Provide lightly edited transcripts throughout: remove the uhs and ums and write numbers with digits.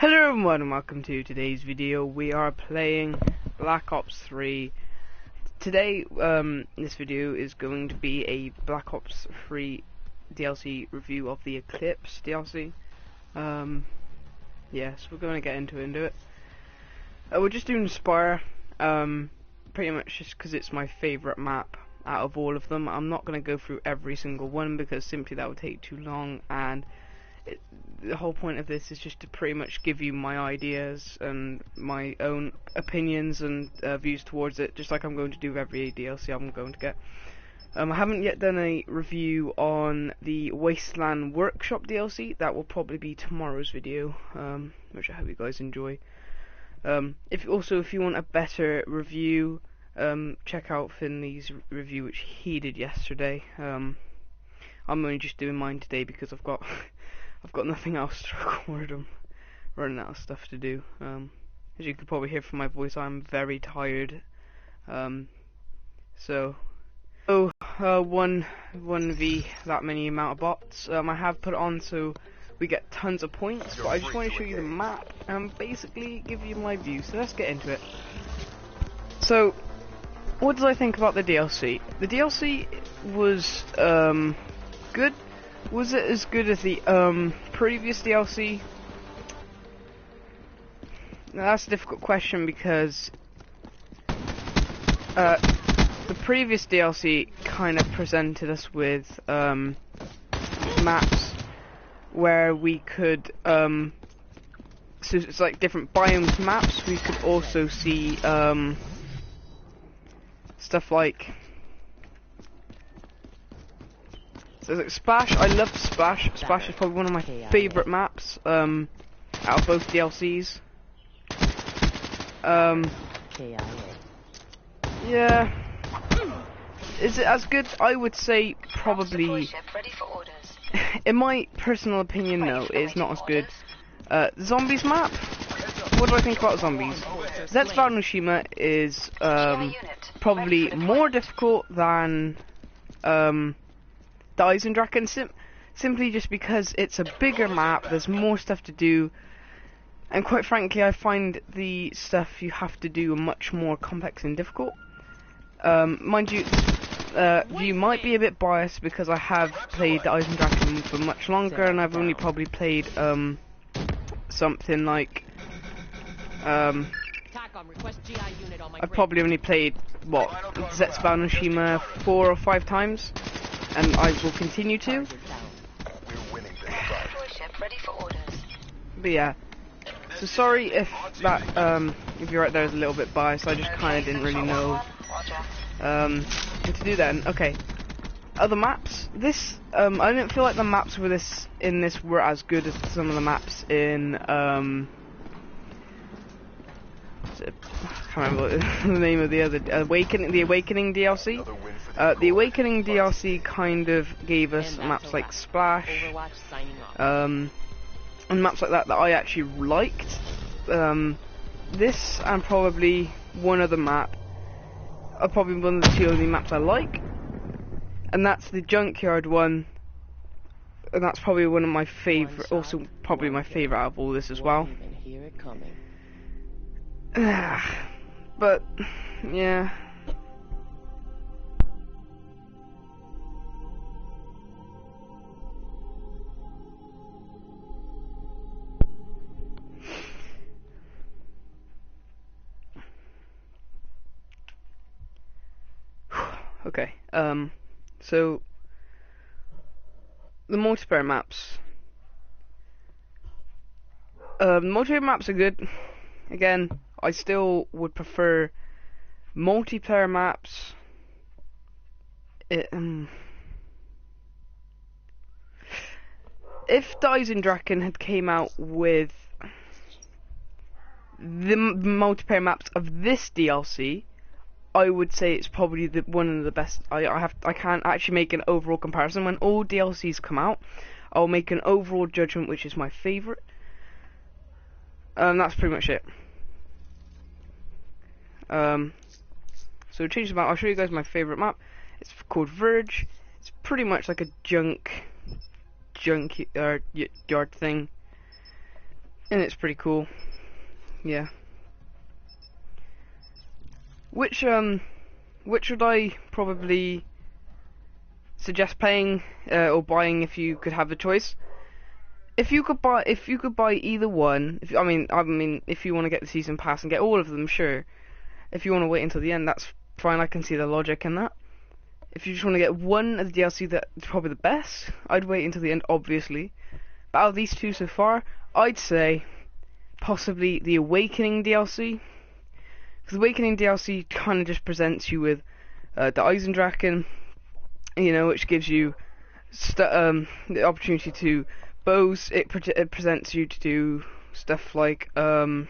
Hello everyone and welcome to today's video. We are playing Black Ops 3. Today, this video is going to be a Black Ops 3 DLC review of the Eclipse DLC. Yes, we're going to get into it. We're just doing Spire, pretty much just because it's my favourite map out of all of them. I'm not going to go through every single one because simply that would take too long, and the whole point of this is just to pretty much give you my ideas and my own opinions and views towards it, just like I'm going to do with every DLC I'm going to get. I haven't yet done a review on the Wasteland Workshop DLC. That will probably be tomorrow's video, which I hope you guys enjoy. If you want a better review, check out Finley's review, which he did yesterday. I'm only just doing mine today because I've got nothing else to record. I'm running out of stuff to do. As you could probably hear from my voice, I'm very tired. So 1v that many amount of bots. I have put it on so we get tons of points, but I just want to show you the map and basically give you my view. So let's get into it. So, what did I think about the DLC? The DLC was good. Was it as good as the previous DLC? Now that's a difficult question because the previous DLC kind of presented us with maps where we could so it's like different biomes maps. We could also see stuff like, so like Splash. I love Splash. Splash is probably one of my favourite maps out of both DLCs. Yeah. Is it as good? I would say probably. In my personal opinion, no, it's not as good. Zombies map. What do I think about zombies? Zetsuval Nushima is probably more difficult than Dlc simply just because it's a bigger map, there's more stuff to do, and quite frankly I find the stuff you have to do much more complex and difficult. Mind you, you might be a bit biased because I have played Dlc for much longer and I've only probably played something like I've probably only played what, Zetsuval Nushima 4 or 5 times, and I will continue to. But yeah, so sorry if that if you're right there is a little bit biased. I just kind of didn't really know what to do then. Okay, other maps. This I didn't feel like the maps were in this were as good as some of the maps in I can't remember what the name of the other the Awakening DLC. The Awakening DLC kind of gave us maps like Splash, and maps like that I actually liked. This and probably one other map are probably one of the two only maps I like, and that's the Junkyard one, and that's probably one of my favourite, also probably my favourite out of all this as well. But yeah, okay, so the multiplayer maps. Multiplayer maps are good. Again, I still would prefer multiplayer maps. If Dlc had came out with the multiplayer maps of this DLC, I would say it's probably one of the best. I can't actually make an overall comparison. When all DLCs come out, I'll make an overall judgment which is my favourite. That's pretty much it. So change the map. I'll show you guys my favourite map. It's called Verge. It's pretty much like a junkyard thing. and it's pretty cool. Yeah. Which would I probably suggest playing or buying if you could have the choice? If you could buy either one, I mean, if you want to get the season pass and get all of them, sure. If you want to wait until the end, that's fine. I can see the logic in that. If you just want to get one of the DLC that's probably the best, I'd wait until the end, obviously. But out of these two so far, I'd say possibly the Awakening DLC. Because the Awakening DLC kind of just presents you with the Eisendrachen, which gives you the opportunity to bows. It presents you to do stuff like the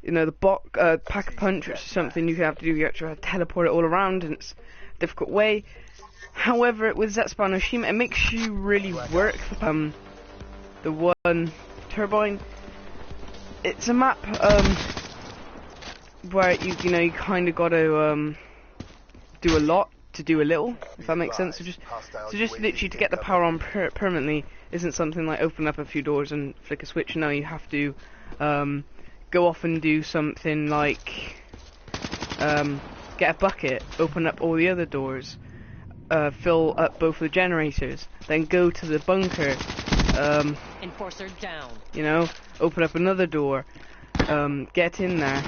Pack-a-Punch, which is something you have to do. You have to teleport it all around, and it's a difficult way. However, with Zetspan Oshima, it makes you really work the one turbine. It's a map where you kind of got to do a lot to do a little, if that makes sense. So just literally to get the power on permanently isn't something like open up a few doors and flick a switch. No, you have to go off and do something like get a bucket, open up all the other doors, fill up both the generators, then go to the bunker, Enforcer down. Open up another door, get in there,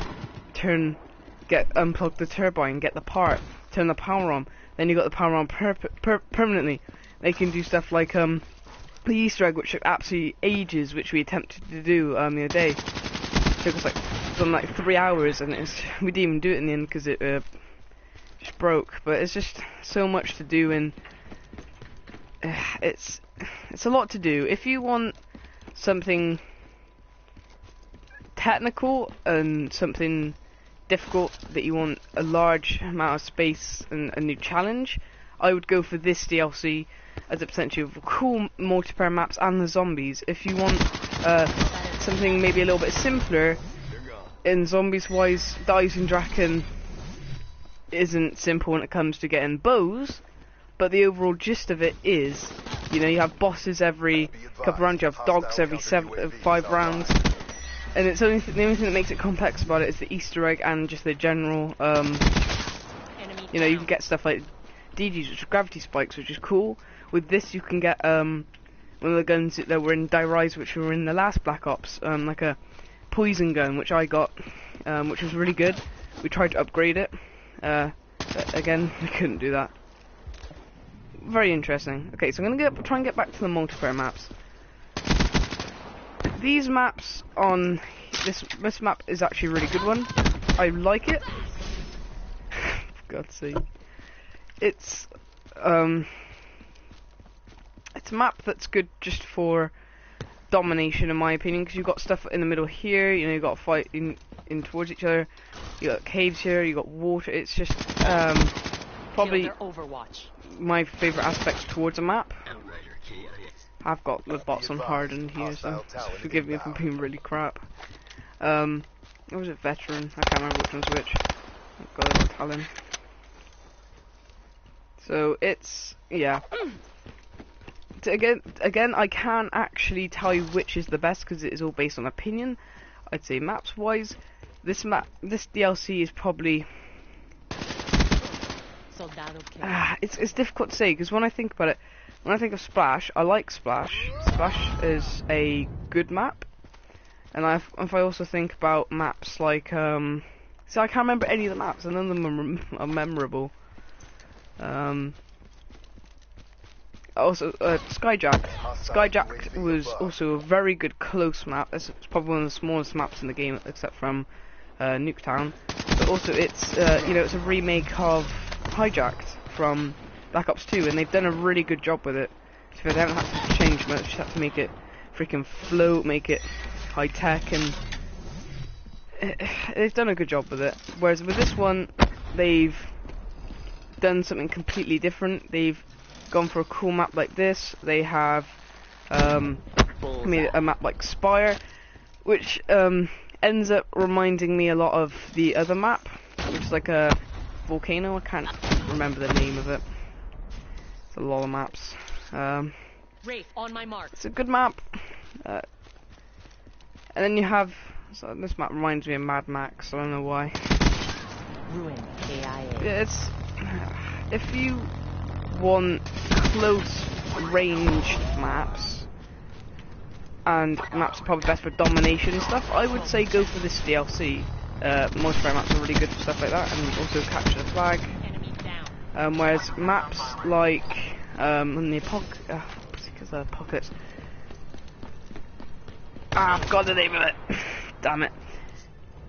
unplug the turbine, get the part, turn the power on, then you got the power on permanently. They can do stuff like the Easter egg, which took absolutely ages, which we attempted to do the other day. It took us like 3 hours, and we didn't even do it in the end because it just broke. But it's just so much to do, and it's a lot to do. If you want something technical and something difficult, that you want a large amount of space and a new challenge, I would go for this DLC as a potential of cool multiplayer maps and the zombies. If you want something maybe a little bit simpler in zombies wise, the Eisendrachen isn't simple when it comes to getting bows, but the overall gist of it is, you have bosses every couple rounds, you have dogs every 5 rounds, and it's the only thing that makes it complex about it is the Easter egg and just the general, you can get stuff like DGs, which are gravity spikes, which is cool. With this, you can get one of the guns that were in Die Rise, which were in the last Black Ops, like a poison gun, which I got, which was really good. We tried to upgrade it, but again, we couldn't do that. Very interesting. Okay, so I'm gonna try and get back to the multiplayer maps. These maps on this map is actually a really good one. I like it. For God's sake. It's a map that's good just for domination, in my opinion, because you've got stuff in the middle here, you've got to fight in towards each other, you got caves here, you got water. It's just probably my favourite aspect towards a map. I've got the bots on hard in here, so forgive me if I'm being really crap. What was it, veteran? I can't remember which one's which. I've got a talent. So it's, yeah. Again, I can't actually tell you which is the best because it is all based on opinion. I'd say maps wise, this DLC is probably. It's difficult to say because when I think about it, when I think of Splash, I like Splash. Splash is a good map, and if I also think about maps like so I can't remember any of the maps, and none of them are memorable. Also, Skyjack. Skyjack was also a very good close map. It's probably one of the smallest maps in the game, except from Nuketown. But also, it's it's a remake of Hijacked from Black Ops 2, and they've done a really good job with it. So they haven't had to change much, just have to make it freaking float, make it high tech, and they've done a good job with it. Whereas with this one, they've done something completely different. They've gone for a cool map like this. They have made a map like Spire, which ends up reminding me a lot of the other map, which is like a volcano. I can't remember the name of it. It's a lot of maps. Rafe, on my mark. It's a good map. And then you have, so this map reminds me of Mad Max, I don't know why. Ruin KIA. Yeah, it's, if you want close ranged maps, and maps are probably best for domination and stuff, I would say go for this DLC. Multiplayer maps are really good for stuff like that, and also capture the flag. Enemy down. Whereas maps like the Apocalypse. Ah, I forgot the name of it. Damn it.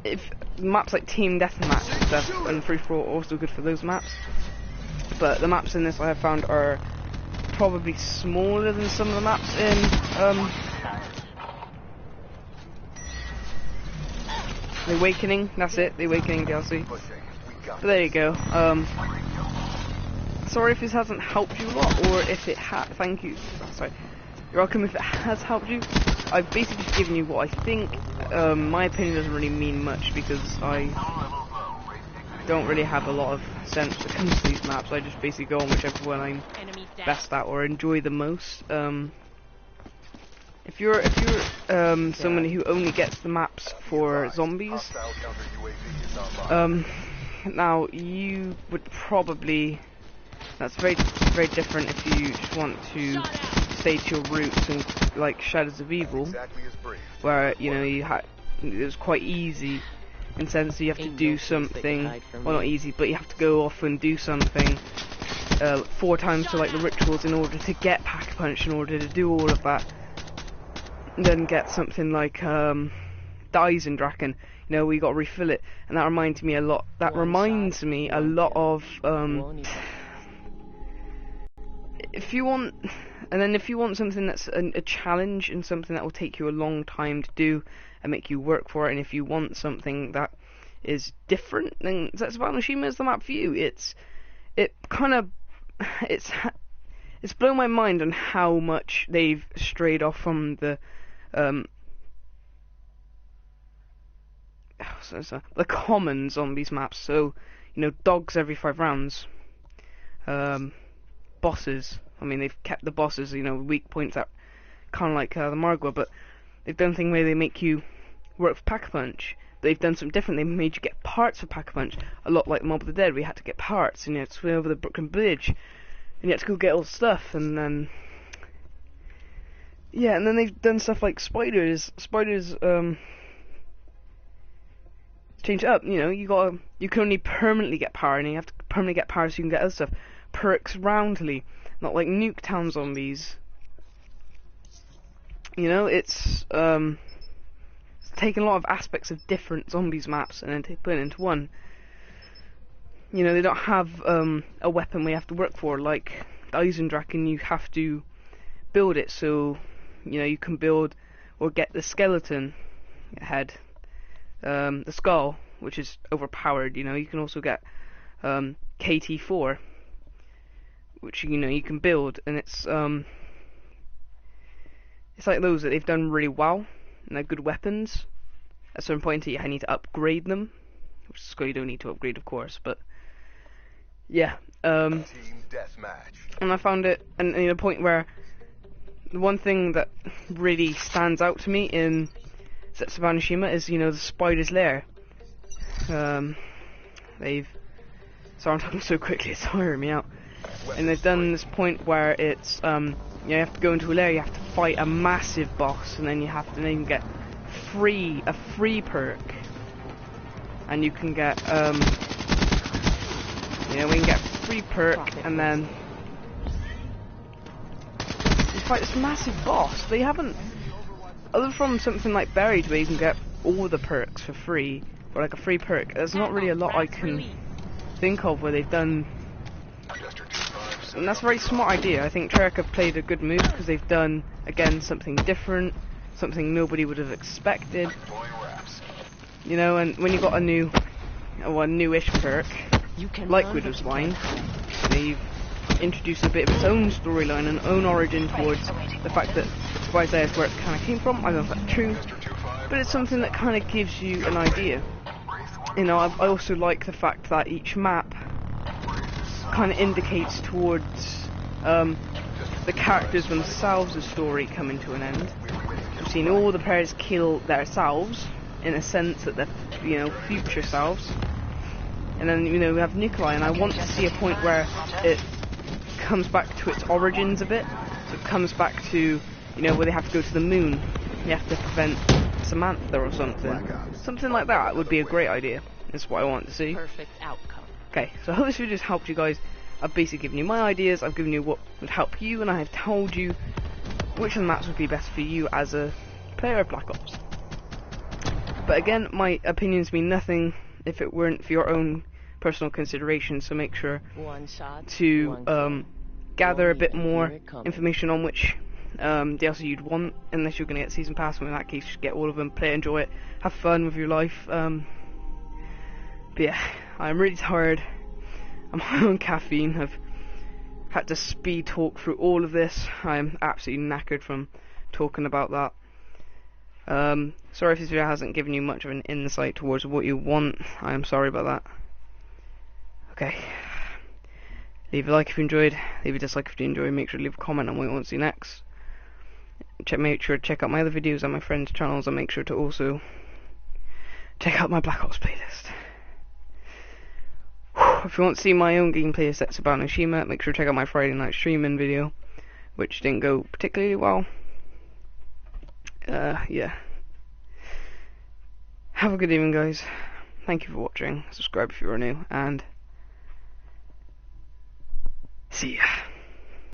If maps like Team Deathmatch and stuff and Free For All are also good for those maps. But the maps in this I have found are probably smaller than some of the maps in The Awakening. That's it, The Awakening DLC. But there you go. Sorry if this hasn't helped you a lot, or if it thank you. Sorry. You're welcome if it has helped you. I've basically just given you what I think. My opinion doesn't really mean much because I don't really have a lot of sense when it comes to these maps. I just basically go on whichever one I'm best at or enjoy the most. If you're somebody who only gets the maps for zombies, now you would probably, that's very different if you just want to stay to your roots and like Shadows of Evil, where you know it was quite easy in the sense that you have to do something, well not easy, but you have to go off and do something 4 times to like the rituals in order to get Pack-a-Punch, in order to do all of that, and then get something like Draken. You know, we got to refill it, and that reminds me a lot. That reminds me a lot of if you want, and then if you want something that's a challenge and something that will take you a long time to do and make you work for it, and if you want something that is different, then Tsushima is the map for you. It's blown my mind on how much they've strayed off from the the common zombies maps. So, you know, dogs every 5 rounds, bosses. I mean, they've kept the bosses, you know, weak points out, kind of like the Margwa, but they've done a thing where they make you work for Pack-a-Punch. They've done something different. They made you get parts for Pack-a-Punch, a lot like Mob of the Dead. We had to get parts, and you had to swim over the Brooklyn Bridge, and you had to go get all the stuff, and then yeah, and then they've done stuff like spiders. Spiders change it up. You know, you can only permanently get power, and you have to permanently get power so you can get other stuff. Perks roundly, not like Nuketown zombies. You know, it's taken a lot of aspects of different zombies maps and then put it into one. You know, they don't have a weapon we have to work for like Draken. You have to build it, so you know you can build or get the skeleton head, the skull, which is overpowered. You know, you can also get KT4, which you know you can build, and it's like those that they've done really well, and they're good weapons. At a certain point, I need to upgrade them, which is cool. You don't need to upgrade, of course, but yeah. Team deathmatch. And I found it, and a point where the one thing that really stands out to me in Tsushima is, you know, the spider's lair. Sorry, I'm talking so quickly, it's tiring me out. And they've done this point where it's you have to go into a lair, you have to fight a massive boss, and then you have to then get a free perk, and you can get you know, we can get free perk, and then you fight this massive boss. They haven't, other from something like Buried where you can get all the perks for free, or like a free perk, there's not really a lot I can think of where they've done. And that's a very smart idea. I think Treyarch have played a good move because they've done, again, something different, something nobody would have expected. You know, and when you got a newish perk, like Widow's Wine, they've introduced a bit of its own storyline and own origin towards the fact that Reveiw is where it kind of came from. I don't know if that's true, but it's something that kind of gives you an idea. You know, I also like the fact that each map kind of indicates towards the characters themselves' story coming to an end. seen all the players kill themselves, in a sense that they're, you know, future selves. And then, you know, we have Nikolai, and I want to see a point where it comes back to its origins a bit. So it comes back to, you know, where they have to go to the moon. You have to prevent Samantha or something. Something like that would be a great idea. That's what I want to see. Perfect outcome. Okay, so I hope this video has helped you guys. I've basically given you my ideas, I've given you what would help you, and I have told you which of the maps would be best for you as a player of Black Ops. But again, my opinions mean nothing if it weren't for your own personal consideration, so make sure One shot, to one kill. gather a bit Won't even more hear it coming. information on which DLC you'd want, unless you're going to get Season Pass, and in that case, just get all of them, play, enjoy it, have fun with your life. But yeah, I'm really tired. I'm high on caffeine. I've had to speed talk through all of this. I'm absolutely knackered from talking about that. Sorry if this video hasn't given you much of an insight towards what you want. I am sorry about that. Okay. Leave a like if you enjoyed. Leave a dislike if you enjoyed. Make sure to leave a comment on what you want to see next. Make sure to check out my other videos on my friends' channels, and make sure to also check out my Black Ops playlist. If you want to see my own gameplay sets about Nishima, make sure to check out my Friday night streaming video, which didn't go particularly well. Yeah. Have a good evening, guys. Thank you for watching. Subscribe if you are new, and see ya.